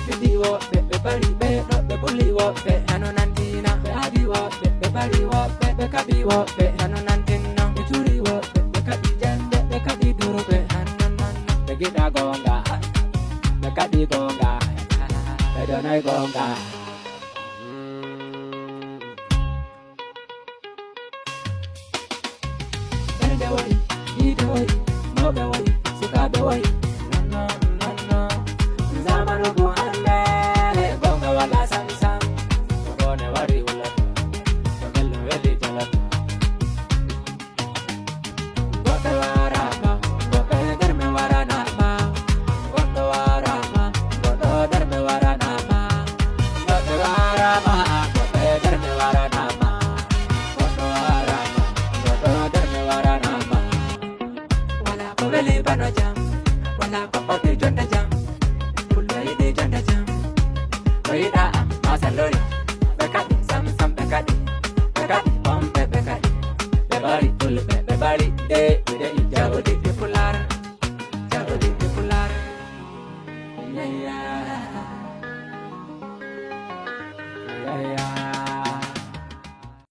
fidi wo be bari be no be bully wo be anonantina be adi wo be bari wo be kabi wo be anonantina be turi wo be kabi jande be kabi duru be anonan be gida gonga be kabi gonga be donai gonga be woi ide woi mo be woi suka be woi no zamanu go ande gonga wala samsam gone wari wala gelo weli jala gote warama gote derme warana ma gote warama gote derme warana ma gote warama gote derme warana ma gote warama gote derme warana ma wala ko weli bano jam wala ko de jonda jam kulai jonda jam Rida masalori bekati sam bekati bekati bombe bekati bebari tul bebari